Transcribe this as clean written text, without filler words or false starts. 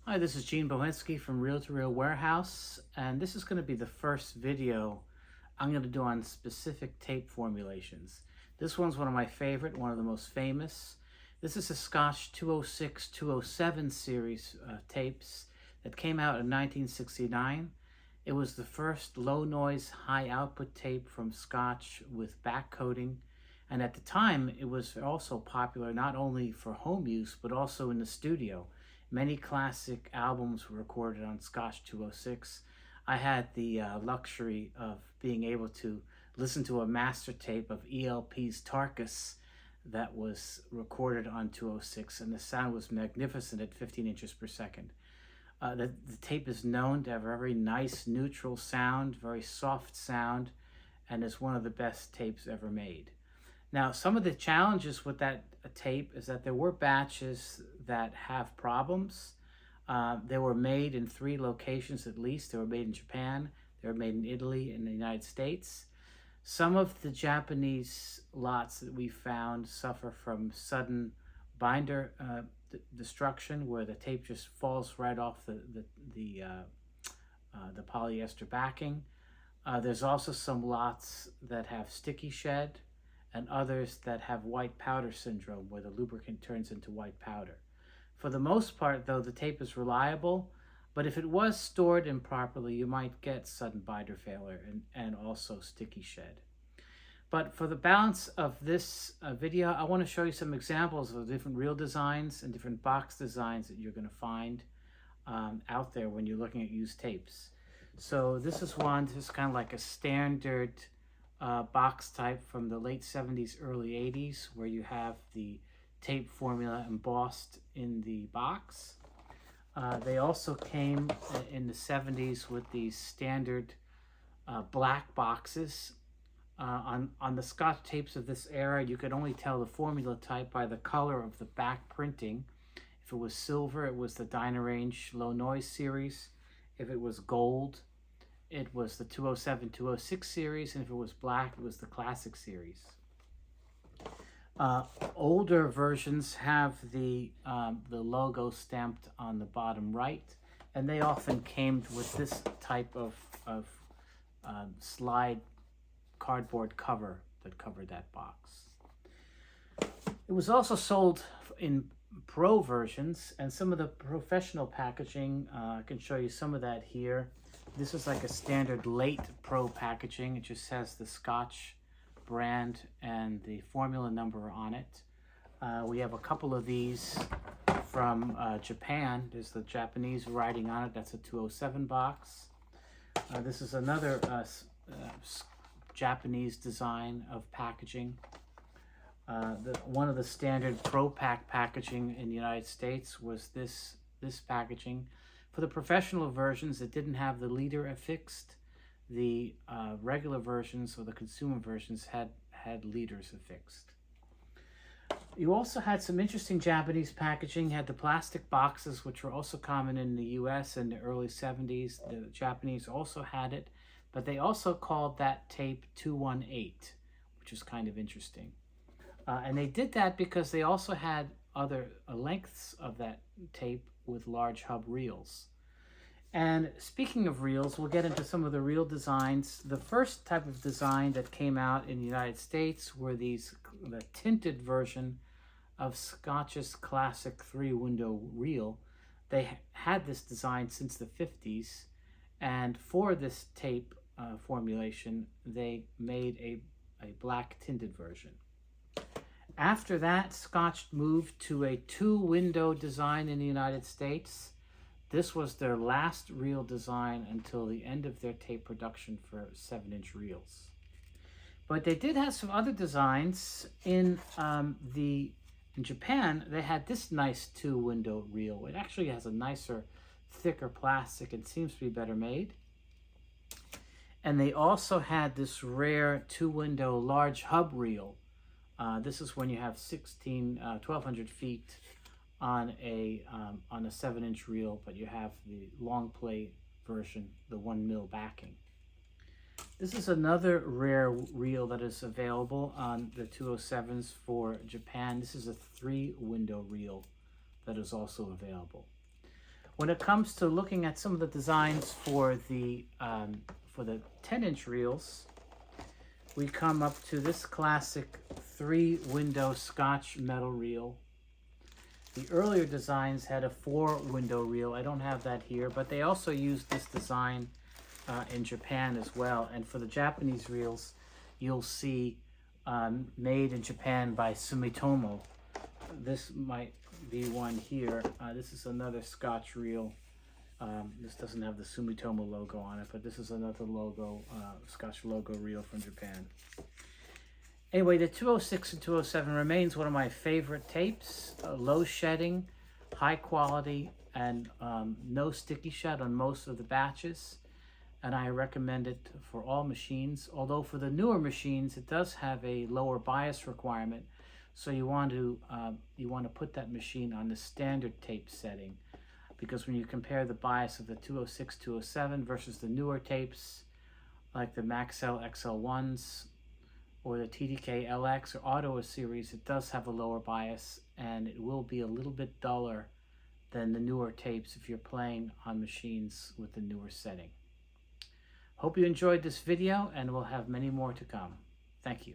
Hi, this is Gene Bohinski from Reel to Reel Warehouse, and this is going to be the first video I'm going to do on specific tape formulations. This one's one of my favorite, one of the most famous. This is a Scotch 206-207 series tapes that came out in 1969. It was the first low noise, high output tape from Scotch with back coating. And at the time, it was also popular not only for home use, but also in the studio. Many classic albums were recorded on Scotch 206. I had the luxury of being able to listen to a master tape of ELP's Tarkus that was recorded on 206, and the sound was magnificent at 15 inches per second. The tape is known to have a very nice neutral sound, very soft sound, and is one of the best tapes ever made. Now, some of the challenges with that tape is that there were batches that have problems. They were made in 3 locations at least. They were made in Japan, they were made in Italy, and the United States. Some of the Japanese lots that we found suffer from sudden binder destruction, where the tape just falls right off the polyester backing. There's also some lots that have sticky shed, and others that have white powder syndrome, where the lubricant turns into white powder. For the most part, though, the tape is reliable, but if it was stored improperly, you might get sudden binder failure and also sticky shed. But for the balance of this video, I want to show you some examples of different reel designs and different box designs that you're going to find out there when you're looking at used tapes. So this is one, this is kind of like a standard box type from the late 70s, early 80s, where you have the tape formula embossed in the box. They also came in the 70s with these standard black boxes. On the Scotch tapes of this era, you could only tell the formula type by the color of the back printing. If it was silver, it was the Dynarange Low Noise series. If it was gold, it was the 207-206 series, and if it was black, it was the Classic series. Older versions have the logo stamped on the bottom right, and they often came with this type of slide cardboard cover that covered that box. It was also sold in pro versions, and some of the professional packaging, I can show you some of that here. This is like a standard late pro packaging. It just has the Scotch brand and the formula number on it. We have a couple of these from Japan. There's the Japanese writing on it. That's a 207 box. This is another Japanese design of packaging. One of the standard Pro Pack packaging in the United States was this packaging. For the professional versions that didn't have the leader affixed, the regular versions or the consumer versions had leaders affixed. You also had some interesting Japanese packaging. You had the plastic boxes, which were also common in the US in the early 70s. The Japanese also had it, but they also called that tape 218, which is kind of interesting. And they did that because they also had other lengths of that tape with large hub reels. And speaking of reels, we'll get into some of the reel designs. The first type of design that came out in the United States were the tinted version of Scotch's classic 3-window reel. They had this design since the 50s, and for this tape formulation, they made a black tinted version. After that, Scotch moved to a 2-window design in the United States. This was their last reel design until the end of their tape production for 7-inch reels. But they did have some other designs. In Japan, they had this nice 2-window reel. It actually has a nicer, thicker plastic and seems to be better made. And they also had this rare 2-window large hub reel. This is when you have 1,200 feet on a 7-inch reel, but you have the long play version, the 1 mil backing. This is another rare reel that is available on the 207s for Japan. This is a 3-window reel that is also available. When it comes to looking at some of the designs for the 10-inch reels, we come up to this classic 3-window Scotch metal reel. The earlier designs had a 4-window reel. I don't have that here, but they also used this design in Japan as well. And for the Japanese reels, you'll see made in Japan by Sumitomo. This might be one here. This is another Scotch reel. This doesn't have the Sumitomo logo on it, but this is another logo, Scotch logo reel from Japan. Anyway, the 206 and 207 remains one of my favorite tapes. Low shedding, high quality, and no sticky shed on most of the batches. And I recommend it for all machines. Although for the newer machines, it does have a lower bias requirement. So you want to put that machine on the standard tape setting, because when you compare the bias of the 206, 207 versus the newer tapes, like the Maxell XL1s or the TDK LX or Auto series, it does have a lower bias, and it will be a little bit duller than the newer tapes if you're playing on machines with the newer setting. Hope you enjoyed this video, and we'll have many more to come. Thank you.